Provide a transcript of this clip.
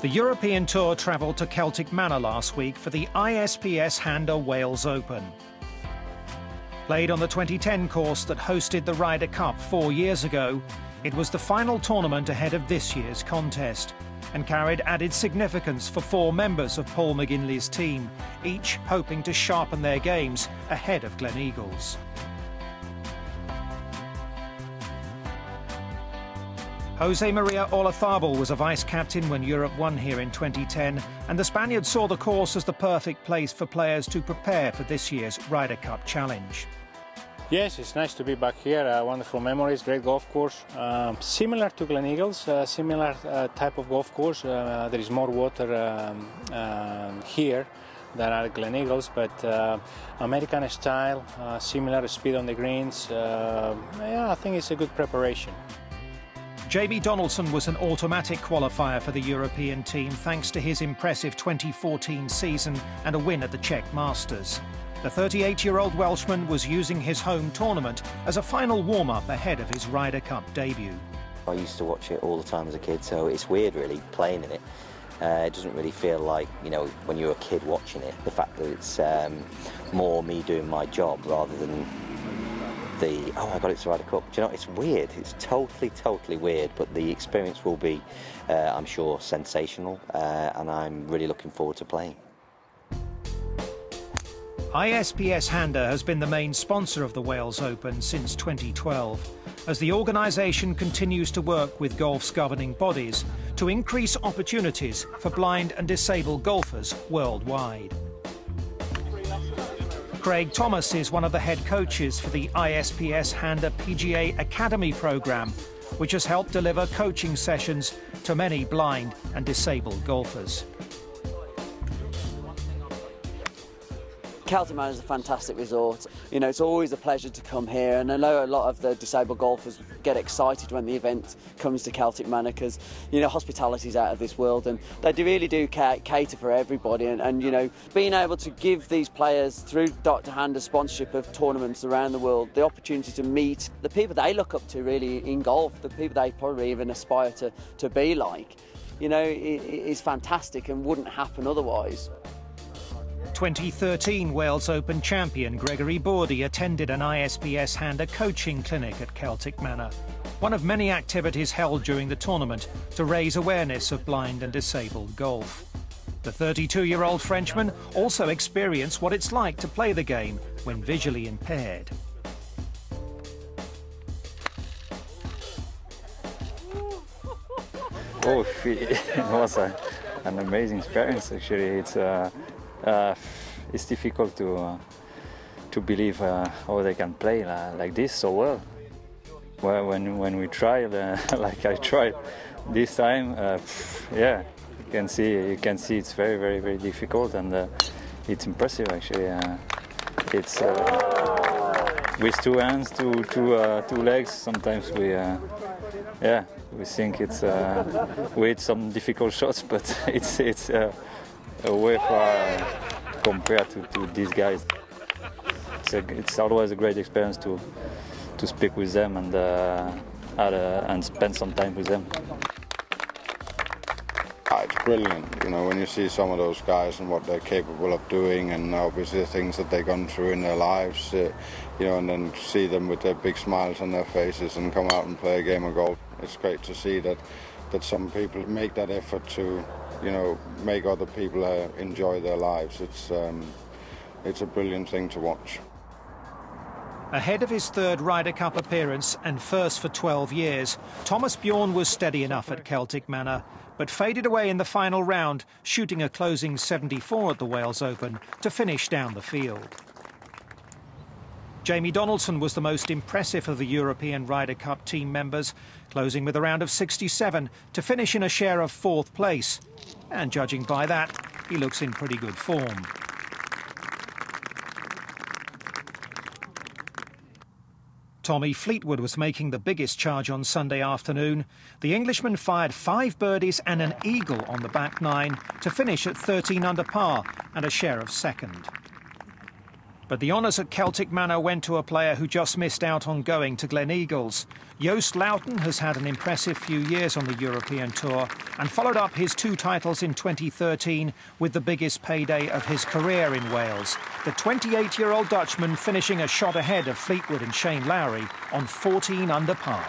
The European Tour travelled to Celtic Manor last week for the ISPS Handa Wales Open. Played on the 2010 course that hosted the Ryder Cup 4 years ago, it was the final tournament ahead of this year's contest and carried added significance for 4 members of Paul McGinley's team, each hoping to sharpen their games ahead of Gleneagles. Jose Maria Olazabal was a vice-captain when Europe won here in 2010, and the Spaniard saw the course as the perfect place for players to prepare for this year's Ryder Cup challenge. Yes, it's nice to be back here. Wonderful memories, great golf course. Similar to Gleneagles, similar type of golf course. There is more water here than at Gleneagles, but American style, similar speed on the greens. Yeah, I think it's a good preparation. JB Donaldson was an automatic qualifier for the European team thanks to his impressive 2014 season and a win at the Czech Masters. The 38-year-old Welshman was using his home tournament as a final warm-up ahead of his Ryder Cup debut. I used to watch it all the time as a kid, so it's weird really playing in it. It doesn't really feel like, you know, when you're a kid watching it, the fact that it's more me doing my job rather than oh my God, it's the Ryder Cup. Do you know, it's weird. It's totally weird, but the experience will be, I'm sure, sensational, and I'm really looking forward to playing. ISPS Handa has been the main sponsor of the Wales Open since 2012, as the organisation continues to work with golf's governing bodies to increase opportunities for blind and disabled golfers worldwide. Craig Thomas is one of the head coaches for the ISPS Handa PGA Academy programme, which has helped deliver coaching sessions to many blind and disabled golfers. Celtic Manor is a fantastic resort. You know, it's always a pleasure to come here, and I know a lot of the disabled golfers get excited when the event comes to Celtic Manor because, you know, hospitality is out of this world, and they really do cater for everybody. And you know, being able to give these players, through Dr. Handa's sponsorship of tournaments around the world, the opportunity to meet the people they look up to really in golf, the people they probably even aspire to be like, you know, is fantastic and wouldn't happen otherwise. 2013 Wales Open champion Gregory Bourdy attended an ISPS Handa coaching clinic at Celtic Manor, one of many activities held during the tournament to raise awareness of blind and disabled golf. The 32-year-old Frenchman also experienced what it's like to play the game when visually impaired. Oh, it was an amazing experience actually. It's difficult to believe how they can play like this so well. When we tried, like I tried this time, yeah, you can see it's very difficult, and it's impressive actually. It's with 2 hands, two legs. Sometimes we think it's with some difficult shots, but it's way far compared to these guys. It's always a great experience to speak with them and spend some time with them. It's brilliant, you know, when you see some of those guys and what they're capable of doing, and obviously the things that they've gone through in their lives, you know, and then see them with their big smiles on their faces and come out and play a game of golf. It's great to see that some people make that effort to, you know, make other people enjoy their lives. It's a brilliant thing to watch. Ahead of his 3rd Ryder Cup appearance and first for 12 years, Thomas Bjorn was steady enough at Celtic Manor, but faded away in the final round, shooting a closing 74 at the Wales Open to finish down the field. Jamie Donaldson was the most impressive of the European Ryder Cup team members, closing with a round of 67 to finish in a share of 4th place. And judging by that, he looks in pretty good form. Tommy Fleetwood was making the biggest charge on Sunday afternoon. The Englishman fired 5 birdies and an eagle on the back 9 to finish at 13 under par and a share of 2nd. But the honours at Celtic Manor went to a player who just missed out on going to Gleneagles. Joost Luiten has had an impressive few years on the European Tour and followed up his 2 titles in 2013 with the biggest payday of his career in Wales. The 28-year-old Dutchman finishing a shot ahead of Fleetwood and Shane Lowry on 14 under par.